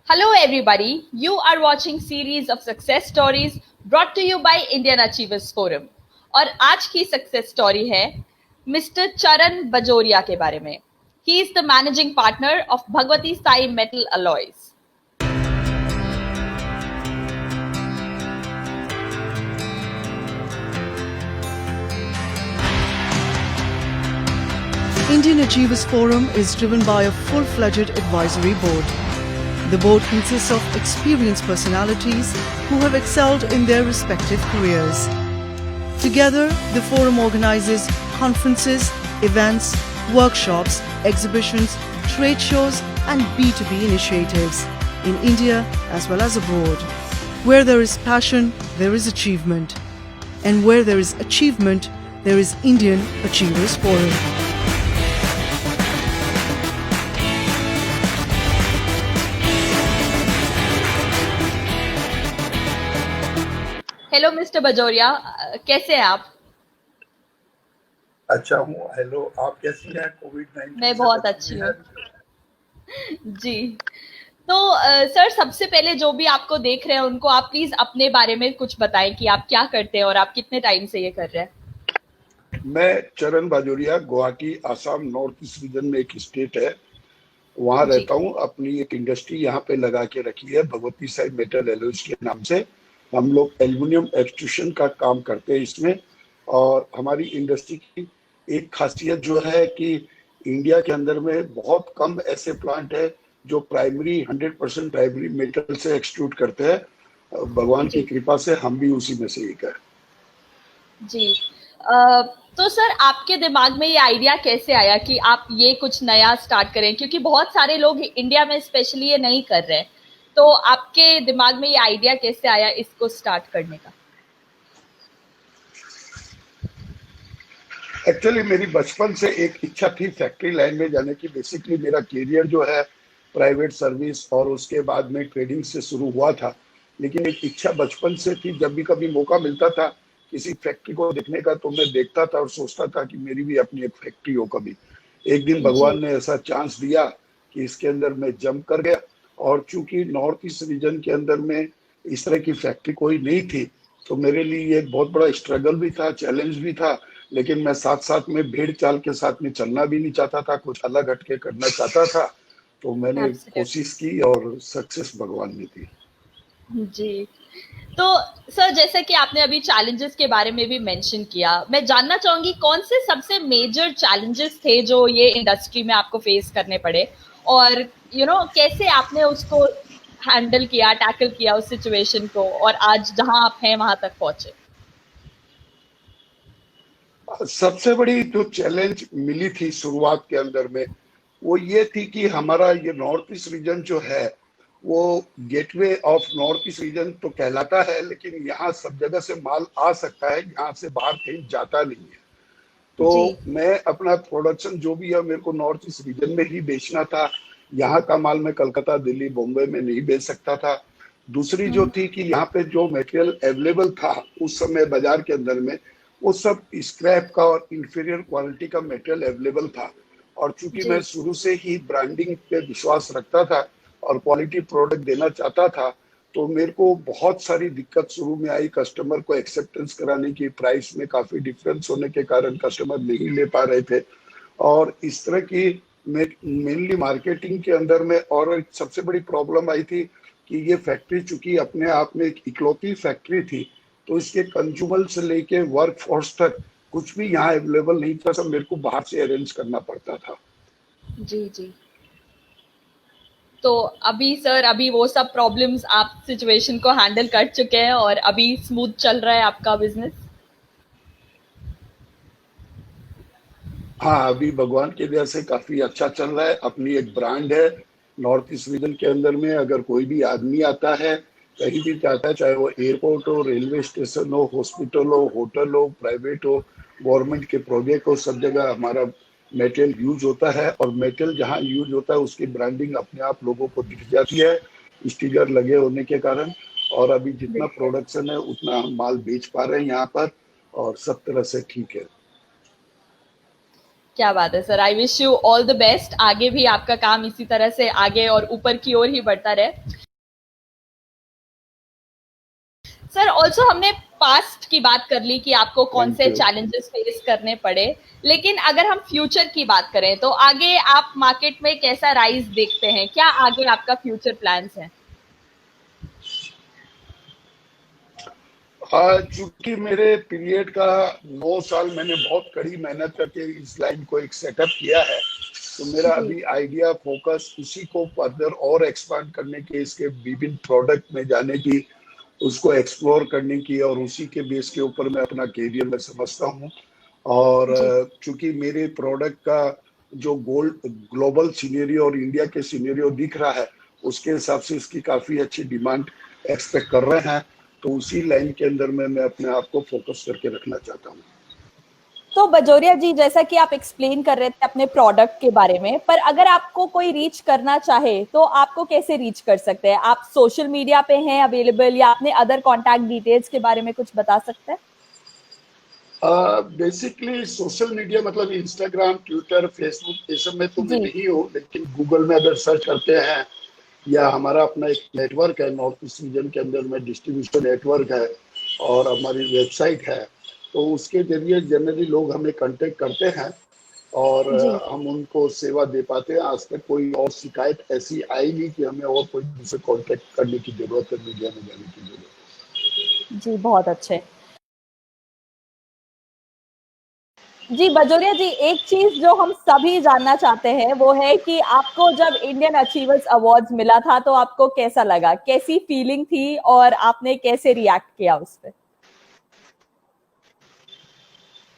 Hello everybody, you are watching series of success stories brought to you by Indian Achievers Forum और आज की success story है mister चरण बजोरिया के बारे में. He is the managing partner of Bhagwati Sai Metal Alloys. Indian Achievers Forum is driven by a full-fledged advisory board. The board consists of experienced personalities who have excelled in their respective careers. Together, the forum organizes conferences, events, workshops, exhibitions, trade shows and B2B initiatives in India as well as abroad. Where there is passion, there is achievement. And where there is achievement, there is Indian Achievers Forum. Hello mister Bajoria, कैसे हैं आप? अच्छा हूँ. Hello, आप कैसी हैं? कोविड-19 मैं बहुत अच्छी हूँ जी. तो सर, सबसे पहले जो भी आपको देख रहे हैं उनको आप प्लीज अपने बारे में कुछ बताएं कि आप क्या करते हैं और आप कितने टाइम से ये कर रहे हैं. मैं चरण Bajoria, Guwahati, Assam north east region में एक स्टेट है, वहाँ रहता हूँ. अपनी एक इंडस्ट्री यहाँ पे लगा के रखी है, भगवती साई मेटल एलॉयज के नाम से. हम लोग एल्युमिनियम एक्सट्रूशन का काम करते हैं इसमें. और हमारी इंडस्ट्री की एक खासियत जो है कि इंडिया के अंदर में बहुत कम ऐसे प्लांट है जो प्राइमरी 100% प्राइमरी मेटल से एक्सट्रूड करते हैं. भगवान की कृपा से हम भी उसी में से एक है जी. तो सर, आपके दिमाग में ये आइडिया कैसे आया कि आप ये कुछ नया स्टार्ट करें, क्योंकि बहुत सारे लोग इंडिया में स्पेशली ये नहीं कर रहे हैं. तो आपके दिमाग में ये आइडिया कैसे आया इसको स्टार्ट करने का? एक्चुअली मेरी बचपन से एक इच्छा थी फैक्ट्री लाइन में जाने की. बेसिकली मेरा करियर जो है प्राइवेट सर्विस और उसके बाद में ट्रेडिंग से शुरू हुआ था. लेकिन एक इच्छा बचपन से थी, जब भी कभी मौका मिलता था किसी फैक्ट्री को देखने का तो मैं देखता था और सोचता था कि मेरी भी अपनी एक फैक्ट्री हो कभी. एक दिन भगवान ने ऐसा चांस दिया कि इसके अंदर मैं जंप कर गया. और चूंकि नॉर्थ ईस्ट रीजन के अंदर में इस तरह की फैक्ट्री कोई नहीं थी, तो मेरे लिए ये बहुत बड़ा स्ट्रगल भी था, चैलेंज भी था. लेकिन मैं साथ साथ में भीड़ चाल के साथ में चलना भी नहीं चाहता था, कुछ अलग हटके करना चाहता था. तो मैंने कोशिश की और सक्सेस भगवान ने दी जी. तो सर, जैसे कि आपने अभी चैलेंजेस के बारे में भी मेंशन किया, मैं जानना चाहूंगी कौन से सबसे मेजर चैलेंजेस थे जो ये इंडस्ट्री में आपको फेस करने पड़े, और कैसे आपने उसको हैंडल किया, टैकल किया उस सिचुएशन को, और आज जहां आप हैं वहां तक पहुंचे. सबसे बड़ी जो चैलेंज मिली थी शुरुआत के अंदर में, वो ये थी कि हमारा ये नॉर्थ ईस्ट रीजन जो है वो gateway of north east region तो कहलाता है, लेकिन यहाँ सब जगह से माल आ सकता है, यहाँ से बाहर कहीं जाता नहीं है. तो मैं अपना प्रोडक्शन जो भी है मेरे को नॉर्थ ईस्ट रीजन में ही बेचना था. यहाँ का माल मैं कलकत्ता, दिल्ली, बॉम्बे में नहीं बेच सकता था. दूसरी जो थी कि यहाँ पे जो मटेरियल अवेलेबल था उस समय बाजार के अंदर में, वो सब स्क्रैप का और इंफीरियर क्वालिटी का मटेरियल अवेलेबल था. और चूंकि मैं शुरू से ही ब्रांडिंग पे विश्वास रखता था और क्वालिटी प्रोडक्ट देना चाहता था, तो मेरे को बहुत सारी दिक्कत शुरू में आई. कस्टमर को एक्सेप्टेंस कराने की, प्राइस में काफी डिफरेंस होने के कारण कस्टमर नहीं ले पा रहे थे. और इस तरह की मेनली मार्केटिंग के अंदर में और सबसे बड़ी प्रॉब्लम आई थी कि ये फैक्ट्री चूंकि अपने आप में एक इकलौती फैक्ट्री थी, तो इसके कंज्यूमल से लेके वर्क फोर्स तक कुछ भी यहाँ अवेलेबल नहीं था. सब मेरे को बाहर से अरेंज करना पड़ता था. जी. तो अभी सर, अभी वो सब प्रॉब्लम्स, आप सिचुएशन को हैंडल कर चुके हैं और अभी स्मूथ चल रहा है आपका बिजनेस? हाँ, अभी भगवान के दया से काफी अच्छा चल रहा है. अपनी एक ब्रांड है नॉर्थ ईस्ट रीजन के अंदर में. अगर कोई भी आदमी आता है, कहीं भी जाता है, चाहे वो एयरपोर्ट हो, रेलवे स्टेशन हो, हॉस्पिटल हो, होटल हो, प्राइवेट हो, गवर्नमेंट के प्रोजेक्ट हो, सब जगह हमारा मेटेरियल यूज होता है. और मेटेरियल जहाँ यूज होता है उसकी ब्रांडिंग अपने आप लोगों को दिख जाती है, स्टिकर लगे होने के कारण. और अभी जितना प्रोडक्शन है उतना हम माल बेच पा रहे हैं यहाँ पर, और सब तरह से ठीक है. क्या बात है sir, I wish you all the best, आगे भी आपका काम इसी तरह से आगे और ऊपर की ओर ही बढ़ता रहे। सर ऑल्सो हमने पास्ट की बात कर ली कि आपको कौन थैंक से यू। चैलेंजेस फेस करने पड़े, लेकिन अगर हम फ्यूचर की बात करें तो आगे आप मार्केट में कैसा राइज देखते हैं, क्या आगे आपका फ्यूचर प्लान्स है? चूंकि मेरे पीरियड का 9 साल मैंने बहुत कड़ी मेहनत करके इस लाइन को एक सेटअप किया है, तो मेरा जी अभी आइडिया फोकस इसी को फर्दर और एक्सपांड करने के, इसके विभिन्न प्रोडक्ट में जाने की, उसको एक्सप्लोर करने की, और उसी के बेस के ऊपर मैं अपना कैरियर में समझता हूँ। और जी चूंकि मेरे प्रोडक्ट का जो गोल्ड ग्लोबल सिनेरियो और इंडिया के सिनेरियो दिख रहा है, उसके हिसाब से इसकी काफी अच्छी डिमांड एक्सपेक्ट कर रहे हैं, तो उसी लाइन के अंदर में मैं अपने आप को फोकस करके रखना चाहता हूँ। तो बजोरिया जी, जैसा कि आप एक्सप्लेन कर रहे थे अपने प्रोडक्ट के बारे में, पर अगर आपको कोई रीच करना चाहे तो आपको कैसे रीच कर सकते हैं? आप सोशल मीडिया पे हैं अवेलेबल, या अपने अदर कॉन्टैक्ट डिटेल्स के बारे में कुछ बता सकते हैं? बेसिकली सोशल मीडिया मतलब इंस्टाग्राम, ट्विटर, फेसबुक, ये सब में तो मैं जी नहीं हूँ, लेकिन गूगल में अगर सर्च करते हैं, या हमारा अपना एक नेटवर्क है नॉर्थ ईस्ट रीजन के अंदर में, डिस्ट्रीब्यूशन नेटवर्क है और हमारी वेबसाइट है, तो उसके जरिए जनरली लोग हमें कांटेक्ट करते हैं और जी हम उनको सेवा दे पाते हैं। आज तक कोई और शिकायत ऐसी आई नहीं कि हमें और कोई दूसरे कांटेक्ट करने की जरूरत है, मीडिया में जाने की जरूरत जी, बहुत अच्छे। जी बजोरिया जी, एक चीज जो हम सभी जानना चाहते हैं वो है कि आपको जब इंडियन अचीवर्स अवार्ड्स मिला था तो आपको कैसा लगा, कैसी फीलिंग थी और आपने कैसे रिएक्ट किया उस पर? है।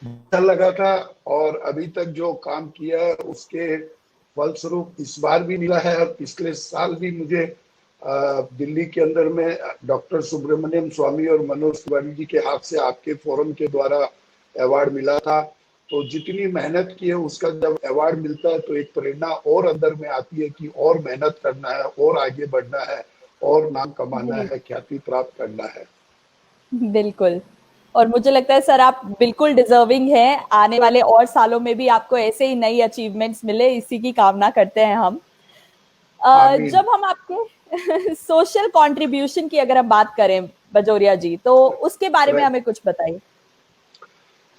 अच्छा लगा था, और अभी तक जो काम किया है उसके फलस्वरूप इस बार भी मिला है, और पिछले साल भी मुझे दिल्ली के अंदर में डॉक्टर सुब्रमण्यम स्वामी और मनोज तिवारी जी के हाथ से आपके फोरम के द्वारा अवार्ड मिला था। तो जितनी मेहनत की है उसका जब अवार्ड मिलता है तो एक प्रेरणा और अंदर में आती है कि और मेहनत करना है, और आगे बढ़ना है, और नाम कमाना जी है, ख्याति प्राप्त करना है। बिल्कुल। और मुझे लगता है सर आप बिल्कुल डिजर्विंग हैं, आने वाले और सालों में भी आपको ऐसे ही नई अचीवमेंट्स मिले, इसी की कामना करते हैं हम। आमीन। जब हम आपके सोशल कंट्रीब्यूशन की अगर हम बात करें बजोरिया जी, तो उसके बारे में राइट। हमें कुछ बताइए।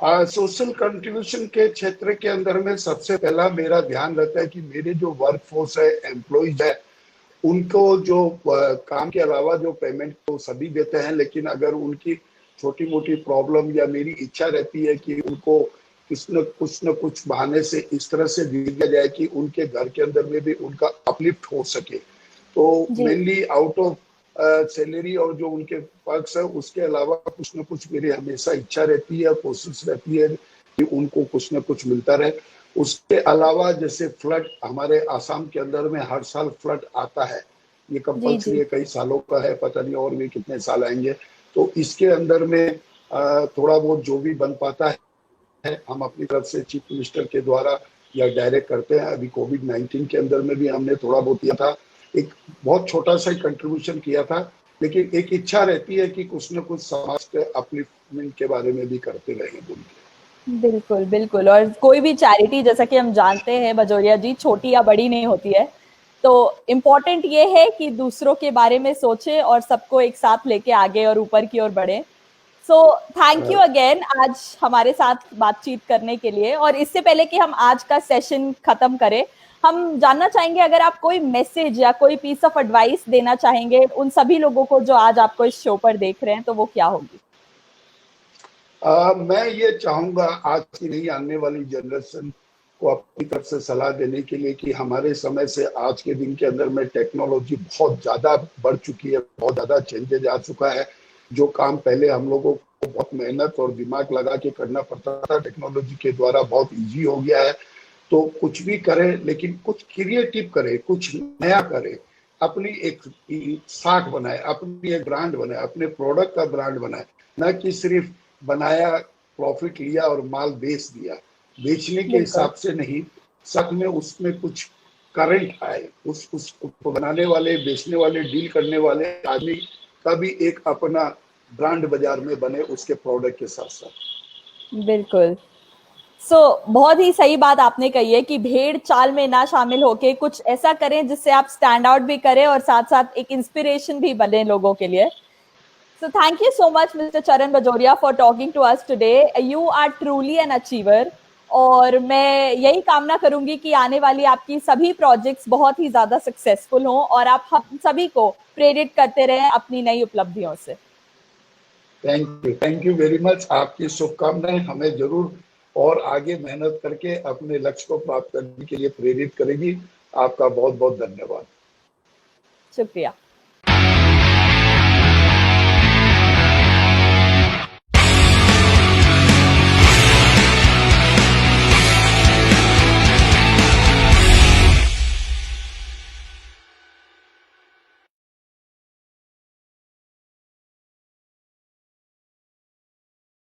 सोशल कंट्रीब्यूशन के क्षेत्र के अंदर में सबसे पहला मेरा ध्यान रहता है कि मेरे जो वर्क फोर्स है, एम्प्लॉइज है, उनको जो काम के अलावा जो पेमेंट तो सभी देते हैं, लेकिन अगर उनकी छोटी मोटी प्रॉब्लम या मेरी इच्छा रहती है कि उनको कुछ न कुछ बहाने से इस तरह से दिया जाए कि उनके घर के अंदर में भी उनका अपलिफ्ट हो सके, तो जी मेनली आउट ऑफ सैलरी और जो उनके पर्क्स है उसके अलावा कुछ न कुछ मेरी हमेशा इच्छा रहती है, कोशिश रहती है कि उनको कुछ न कुछ मिलता रहे। उसके अलावा जैसे फ्लड हमारे आसाम के अंदर में हर साल फ्लड आता है, ये जी कंपल्सरी जी है, कई सालों का है, पता नहीं और भी कितने साल आएंगे। तो इसके अंदर में थोड़ा बहुत जो भी बन पाता है हम अपनी तरफ से चीफ मिनिस्टर के द्वारा या डायरेक्ट करते हैं। अभी कोविड-19 के अंदर में भी हमने थोड़ा बहुत किया था, एक बहुत छोटा सा कंट्रीब्यूशन किया था, लेकिन एक इच्छा रहती है कि कुछ न कुछ समाज के अपलिफ्टमेंट के बारे में भी करते रहें बोल के। बिल्कुल बिल्कुल। और कोई भी चैरिटी, जैसा कि हम जानते हैं बजोरिया जी, छोटी या बड़ी नहीं होती है, तो इम्पोर्टेंट ये है कि दूसरों के बारे में सोचे और सबको एक साथ लेके आगे और ऊपर की ओर बढ़े। सो थैंक यू अगेन आज हमारे साथ बातचीत करने के लिए। और इससे पहले कि हम आज का सेशन खत्म करें, हम जानना चाहेंगे अगर आप कोई मैसेज या कोई पीस ऑफ एडवाइस देना चाहेंगे उन सभी लोगों को जो आज आपको इस शो पर देख रहे हैं, तो वो क्या होगी? मैं ये चाहूंगा आज की नहीं आने वाली जनरेशन को अपनी तरफ से सलाह देने के लिए कि हमारे समय से आज के दिन के अंदर में टेक्नोलॉजी बहुत ज्यादा बढ़ चुकी है, बहुत ज्यादा चेंजेज आ चुका है। जो काम पहले हम लोगों को बहुत मेहनत और दिमाग लगा के करना पड़ता था, टेक्नोलॉजी के द्वारा बहुत इजी हो गया है। तो कुछ भी करें, लेकिन कुछ क्रिएटिव करें, कुछ नया करें, अपनी एक साख बनाए, अपनी एक ब्रांड बनाए, अपने प्रोडक्ट का ब्रांड बनाए, न कि सिर्फ बनाया, प्रॉफिट लिया और माल बेच दिया। बेचने के बिल्कुल हिसाब से नहीं, साथ में उसमें कुछ करंट आए, उस बनाने वाले, बेचने वाले, डील करने वाले आदमी का भी एक अपना ब्रांड बाजार में बने उसके प्रोडक्ट के साथ साथ। बिल्कुल। बहुत ही सही बात आपने कही है कि भेड़ चाल में ना शामिल होके कुछ ऐसा करें जिससे आप स्टैंड आउट भी करें और साथ साथ एक इंस्पिरेशन भी बने लोगों के लिए. So thank you so much, Mr. Charan Bajoria, for talking to us today. You are truly an achiever. और मैं यही कामना करूंगी कि आने वाली आपकी सभी प्रोजेक्ट्स बहुत ही ज्यादा सक्सेसफुल हों और आप हम सभी को प्रेरित करते रहें अपनी नई उपलब्धियों से. Thank you very much. आपकी शुभकामनाएं हमें जरूर और आगे मेहनत करके अपने लक्ष्य को प्राप्त करने के लिए प्रेरित करेगी. आपका बहुत बहुत धन्यवाद. शुक्रिया.